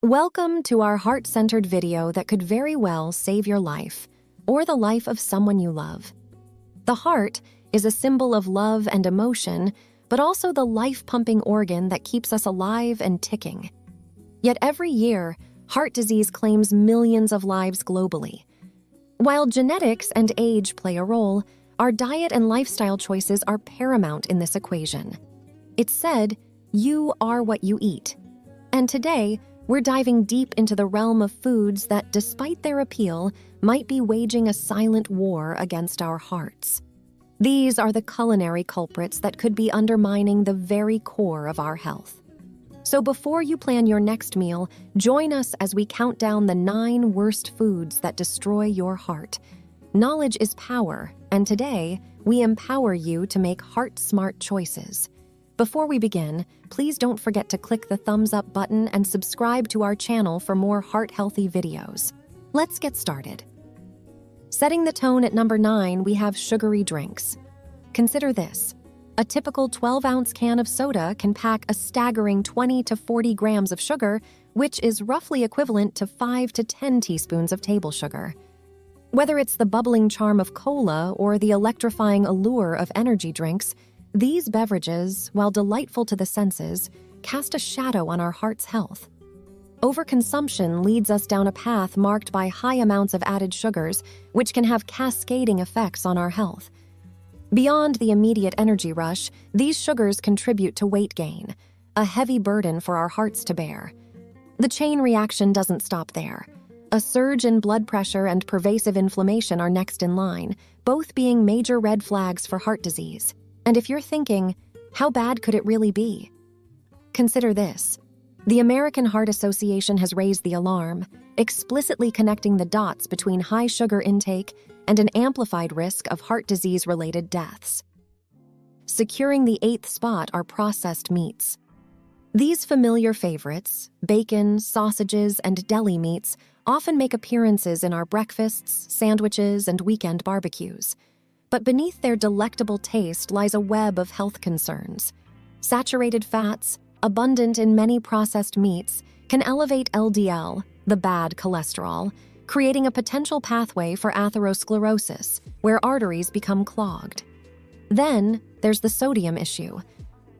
Welcome to our heart-centered video that could very well save your life or the life of someone you love. The heart is a symbol of love and emotion, but also the life-pumping organ that keeps us alive and ticking. Yet every year, heart disease claims millions of lives globally. While genetics and age play a role, our diet and lifestyle choices are paramount in this equation. It's said, "You are what you eat." And today, we're diving deep into the realm of foods that, despite their appeal, might be waging a silent war against our hearts. These are the culinary culprits that could be undermining the very core of our health. So before you plan your next meal, join us as we count down the 9 worst foods that destroy your heart. Knowledge is power, and today, we empower you to make heart-smart choices. Before we begin, please don't forget to click the thumbs up button and subscribe to our channel for more heart-healthy videos. Let's get started. Setting the tone at number 9, we have sugary drinks. Consider this. A typical 12-ounce can of soda can pack a staggering 20 to 40 grams of sugar, which is roughly equivalent to 5 to 10 teaspoons of table sugar. Whether it's the bubbling charm of cola or the electrifying allure of energy drinks, these beverages, while delightful to the senses, cast a shadow on our heart's health. Overconsumption leads us down a path marked by high amounts of added sugars, which can have cascading effects on our health. Beyond the immediate energy rush, these sugars contribute to weight gain, a heavy burden for our hearts to bear. The chain reaction doesn't stop there. A surge in blood pressure and pervasive inflammation are next in line, both being major red flags for heart disease. And if you're thinking, how bad could it really be? Consider this. The American Heart Association has raised the alarm, explicitly connecting the dots between high sugar intake and an amplified risk of heart disease-related deaths. Securing the 8th spot are processed meats. These familiar favorites, bacon, sausages, and deli meats, often make appearances in our breakfasts, sandwiches, and weekend barbecues. But beneath their delectable taste lies a web of health concerns. Saturated fats, abundant in many processed meats, can elevate LDL, the bad cholesterol, creating a potential pathway for atherosclerosis, where arteries become clogged. Then, there's the sodium issue.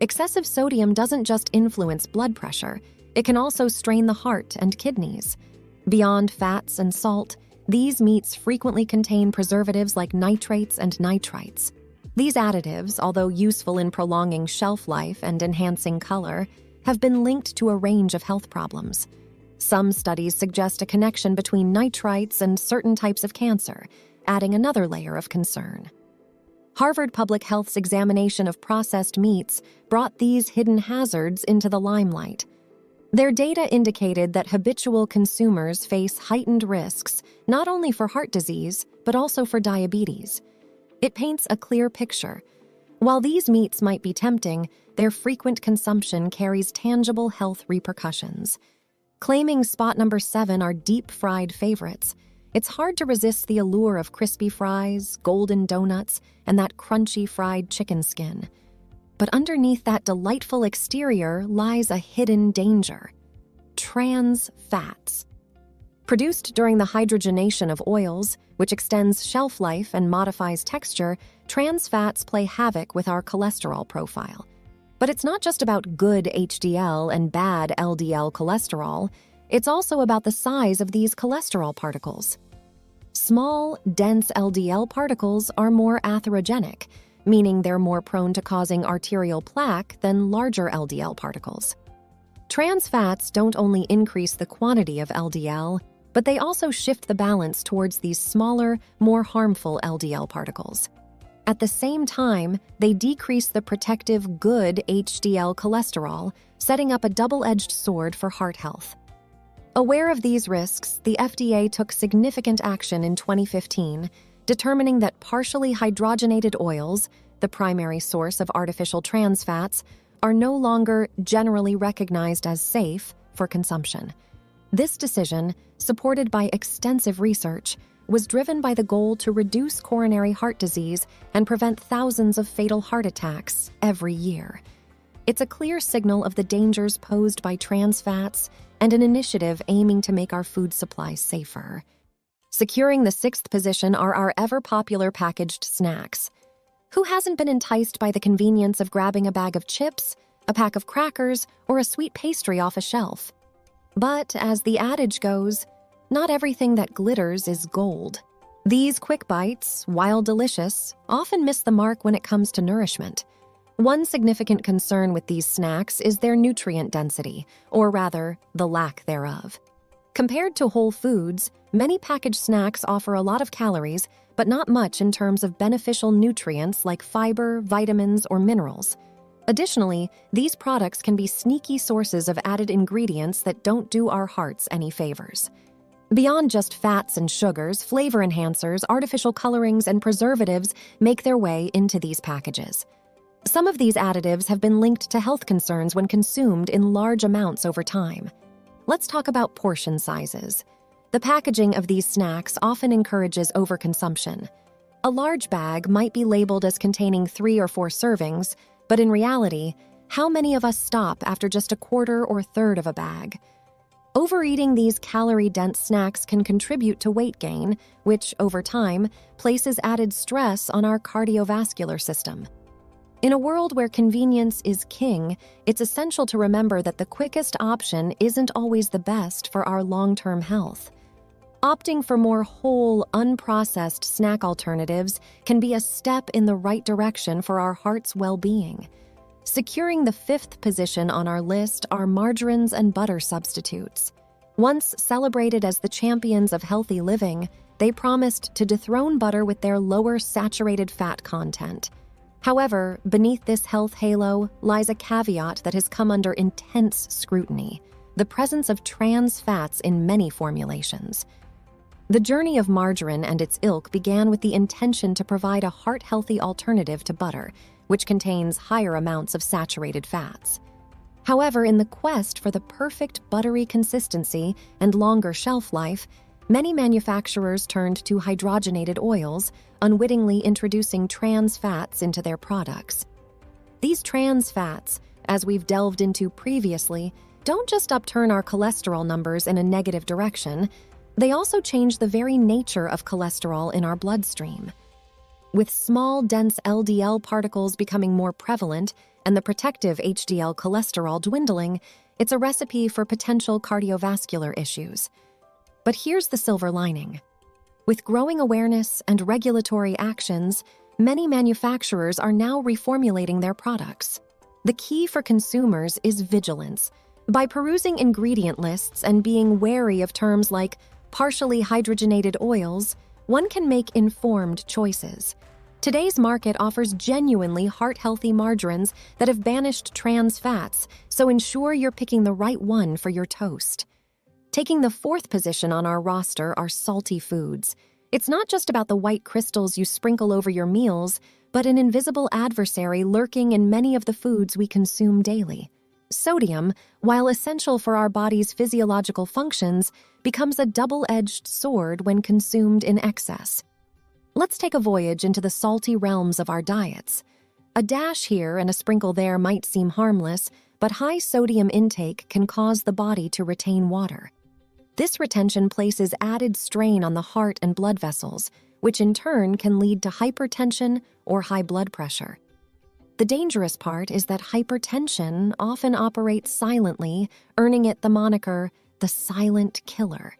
Excessive sodium doesn't just influence blood pressure, it can also strain the heart and kidneys. Beyond fats and salt, these meats frequently contain preservatives like nitrates and nitrites. These additives, although useful in prolonging shelf life and enhancing color, have been linked to a range of health problems. Some studies suggest a connection between nitrites and certain types of cancer, adding another layer of concern. Harvard Public Health's examination of processed meats brought these hidden hazards into the limelight. Their data indicated that habitual consumers face heightened risks not only for heart disease, but also for diabetes. It paints a clear picture. While these meats might be tempting, their frequent consumption carries tangible health repercussions. Claiming spot number 7 are deep-fried favorites, it's hard to resist the allure of crispy fries, golden donuts, and that crunchy fried chicken skin. But underneath that delightful exterior lies a hidden danger: trans fats. Produced during the hydrogenation of oils, which extends shelf life and modifies texture, trans fats play havoc with our cholesterol profile. But it's not just about good HDL and bad LDL cholesterol, it's also about the size of these cholesterol particles. Small, dense LDL particles are more atherogenic, meaning they're more prone to causing arterial plaque than larger LDL particles. Trans fats don't only increase the quantity of LDL, but they also shift the balance towards these smaller, more harmful LDL particles. At the same time, they decrease the protective good HDL cholesterol, setting up a double-edged sword for heart health. Aware of these risks, the FDA took significant action in 2015, determining that partially hydrogenated oils, the primary source of artificial trans fats, are no longer generally recognized as safe for consumption. This decision, supported by extensive research, was driven by the goal to reduce coronary heart disease and prevent thousands of fatal heart attacks every year. It's a clear signal of the dangers posed by trans fats and an initiative aiming to make our food supply safer. Securing the 6th position are our ever-popular packaged snacks. Who hasn't been enticed by the convenience of grabbing a bag of chips, a pack of crackers, or a sweet pastry off a shelf? But, as the adage goes, not everything that glitters is gold. These quick bites, while delicious, often miss the mark when it comes to nourishment. One significant concern with these snacks is their nutrient density, or rather, the lack thereof. Compared to whole foods, many packaged snacks offer a lot of calories, but not much in terms of beneficial nutrients like fiber, vitamins, or minerals. Additionally, these products can be sneaky sources of added ingredients that don't do our hearts any favors. Beyond just fats and sugars, flavor enhancers, artificial colorings, and preservatives make their way into these packages. Some of these additives have been linked to health concerns when consumed in large amounts over time. Let's talk about portion sizes. The packaging of these snacks often encourages overconsumption. A large bag might be labeled as containing 3 or 4 servings, but in reality, how many of us stop after just a quarter or third of a bag? Overeating these calorie-dense snacks can contribute to weight gain, which, over time, places added stress on our cardiovascular system. In a world where convenience is king, it's essential to remember that the quickest option isn't always the best for our long-term health. Opting for more whole, unprocessed snack alternatives can be a step in the right direction for our heart's well-being. Securing the 5th position on our list are margarines and butter substitutes. Once celebrated as the champions of healthy living, they promised to dethrone butter with their lower saturated fat content. However, beneath this health halo lies a caveat that has come under intense scrutiny: the presence of trans fats in many formulations. The journey of margarine and its ilk began with the intention to provide a heart-healthy alternative to butter, which contains higher amounts of saturated fats. However, in the quest for the perfect buttery consistency and longer shelf life, many manufacturers turned to hydrogenated oils, unwittingly introducing trans fats into their products. These trans fats, as we've delved into previously, don't just upturn our cholesterol numbers in a negative direction, they also change the very nature of cholesterol in our bloodstream. With small, dense LDL particles becoming more prevalent and the protective HDL cholesterol dwindling, it's a recipe for potential cardiovascular issues. But here's the silver lining. With growing awareness and regulatory actions, many manufacturers are now reformulating their products. The key for consumers is vigilance. By perusing ingredient lists and being wary of terms like partially hydrogenated oils, one can make informed choices. Today's market offers genuinely heart-healthy margarines that have banished trans fats, so ensure you're picking the right one for your toast. Taking the 4th position on our roster are salty foods. It's not just about the white crystals you sprinkle over your meals, but an invisible adversary lurking in many of the foods we consume daily. Sodium, while essential for our body's physiological functions, becomes a double-edged sword when consumed in excess. Let's take a voyage into the salty realms of our diets. A dash here and a sprinkle there might seem harmless, but high sodium intake can cause the body to retain water. This retention places added strain on the heart and blood vessels, which in turn can lead to hypertension or high blood pressure. The dangerous part is that hypertension often operates silently, earning it the moniker, the silent killer.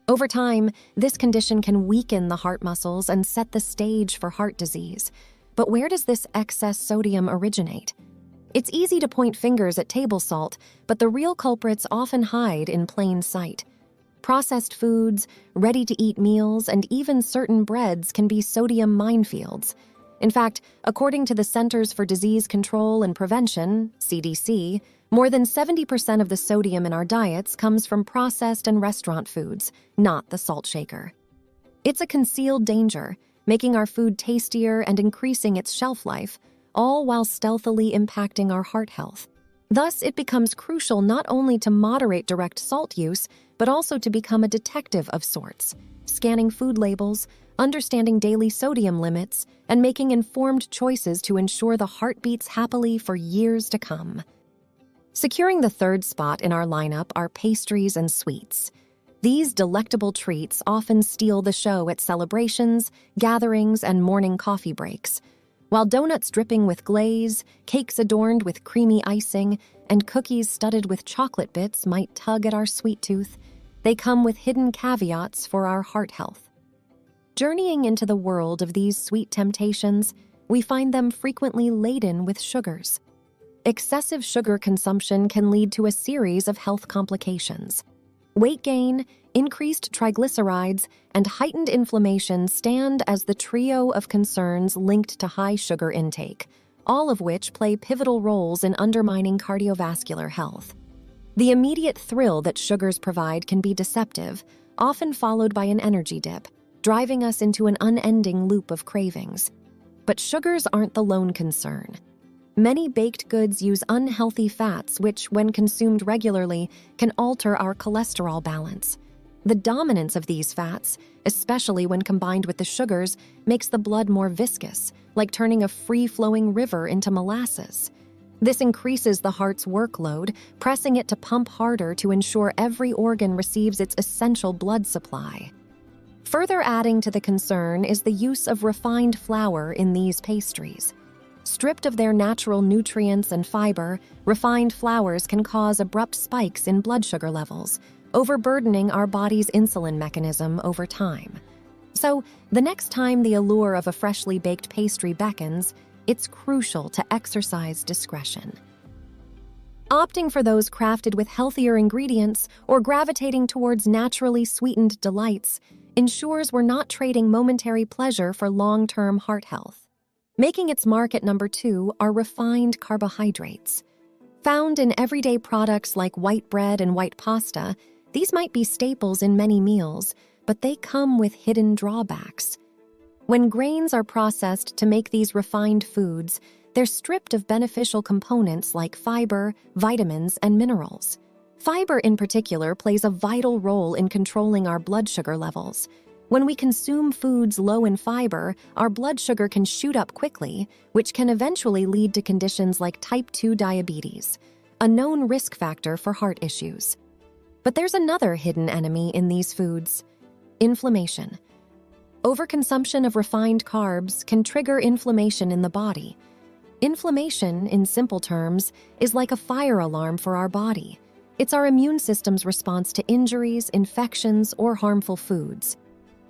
Over time, this condition can weaken the heart muscles and set the stage for heart disease. But where does this excess sodium originate? It's easy to point fingers at table salt, but the real culprits often hide in plain sight. Processed foods, ready-to-eat meals, and even certain breads can be sodium minefields. In fact, according to the Centers for Disease Control and Prevention, CDC, more than 70% of the sodium in our diets comes from processed and restaurant foods, not the salt shaker. It's a concealed danger, making our food tastier and increasing its shelf life, all while stealthily impacting our heart health. Thus, it becomes crucial not only to moderate direct salt use, but also to become a detective of sorts, scanning food labels, understanding daily sodium limits, and making informed choices to ensure the heart beats happily for years to come. Securing the third spot in our lineup are pastries and sweets. These delectable treats often steal the show at celebrations, gatherings, and morning coffee breaks. While donuts dripping with glaze, cakes adorned with creamy icing, and cookies studded with chocolate bits might tug at our sweet tooth, they come with hidden caveats for our heart health. Journeying into the world of these sweet temptations, we find them frequently laden with sugars. Excessive sugar consumption can lead to a series of health complications. Weight gain, increased triglycerides, and heightened inflammation stand as the trio of concerns linked to high sugar intake, all of which play pivotal roles in undermining cardiovascular health. The immediate thrill that sugars provide can be deceptive, often followed by an energy dip, driving us into an unending loop of cravings. But sugars aren't the lone concern. Many baked goods use unhealthy fats which, when consumed regularly, can alter our cholesterol balance. The dominance of these fats, especially when combined with the sugars, makes the blood more viscous, like turning a free-flowing river into molasses. This increases the heart's workload, pressing it to pump harder to ensure every organ receives its essential blood supply. Further adding to the concern is the use of refined flour in these pastries. Stripped of their natural nutrients and fiber, refined flours can cause abrupt spikes in blood sugar levels, overburdening our body's insulin mechanism over time. So, the next time the allure of a freshly baked pastry beckons, it's crucial to exercise discretion. Opting for those crafted with healthier ingredients or gravitating towards naturally sweetened delights ensures we're not trading momentary pleasure for long-term heart health. Making its mark at number 2 are refined carbohydrates. Found in everyday products like white bread and white pasta, these might be staples in many meals, but they come with hidden drawbacks. When grains are processed to make these refined foods, they're stripped of beneficial components like fiber, vitamins, and minerals. Fiber in particular plays a vital role in controlling our blood sugar levels. When we consume foods low in fiber, our blood sugar can shoot up quickly, which can eventually lead to conditions like type 2 diabetes, a known risk factor for heart issues. But there's another hidden enemy in these foods: inflammation. Overconsumption of refined carbs can trigger inflammation in the body. Inflammation, in simple terms, is like a fire alarm for our body. It's our immune system's response to injuries, infections, or harmful foods.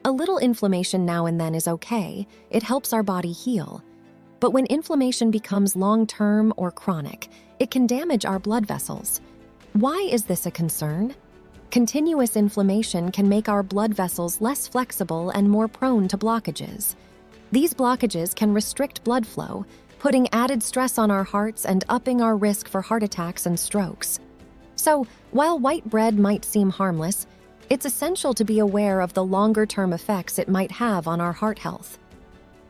A little inflammation now and then is okay. It helps our body heal. But when inflammation becomes long-term or chronic, it can damage our blood vessels. Why is this a concern? Continuous inflammation can make our blood vessels less flexible and more prone to blockages. These blockages can restrict blood flow, putting added stress on our hearts and upping our risk for heart attacks and strokes. So, while white bread might seem harmless, it's essential to be aware of the longer-term effects it might have on our heart health.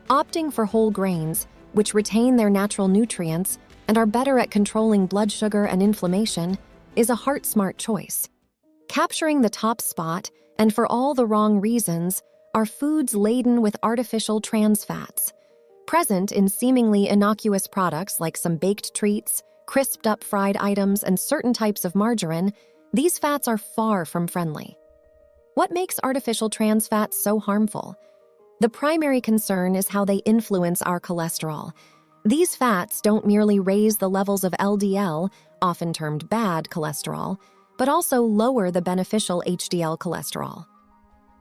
Opting for whole grains, which retain their natural nutrients and are better at controlling blood sugar and inflammation, is a heart-smart choice. Capturing the top spot, and for all the wrong reasons, are foods laden with artificial trans fats. Present in seemingly innocuous products like some baked treats, crisped-up fried items, and certain types of margarine, these fats are far from friendly. What makes artificial trans fats so harmful? The primary concern is how they influence our cholesterol. These fats don't merely raise the levels of LDL, often termed bad cholesterol, but also lower the beneficial HDL cholesterol.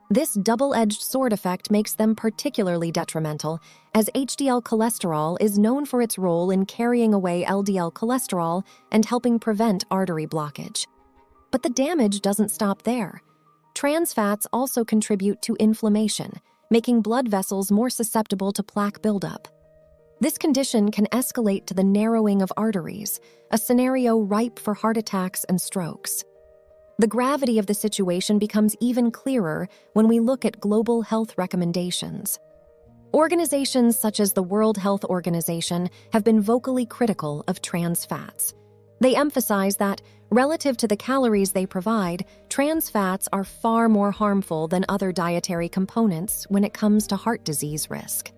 This double-edged sword effect makes them particularly detrimental, as HDL cholesterol is known for its role in carrying away LDL cholesterol and helping prevent artery blockage. But the damage doesn't stop there. Trans fats also contribute to inflammation, making blood vessels more susceptible to plaque buildup. This condition can escalate to the narrowing of arteries, a scenario ripe for heart attacks and strokes. The gravity of the situation becomes even clearer when we look at global health recommendations. Organizations such as the World Health Organization have been vocally critical of trans fats. They emphasize that, relative to the calories they provide, trans fats are far more harmful than other dietary components when it comes to heart disease risk.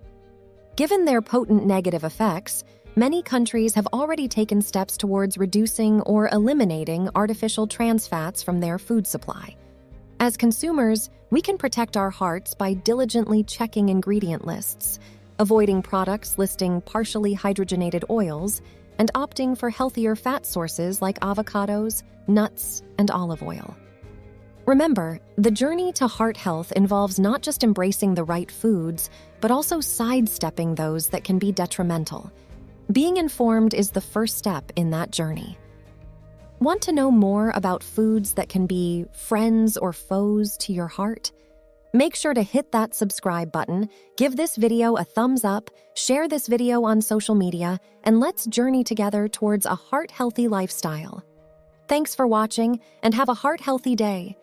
Given their potent negative effects, many countries have already taken steps towards reducing or eliminating artificial trans fats from their food supply. As consumers, we can protect our hearts by diligently checking ingredient lists, avoiding products listing partially hydrogenated oils, and opting for healthier fat sources like avocados, nuts, and olive oil. Remember, the journey to heart health involves not just embracing the right foods, but also sidestepping those that can be detrimental. Being informed is the first step in that journey. Want to know more about foods that can be friends or foes to your heart? Make sure to hit that subscribe button, give this video a thumbs up, share this video on social media, and let's journey together towards a heart-healthy lifestyle. Thanks for watching, and have a heart-healthy day.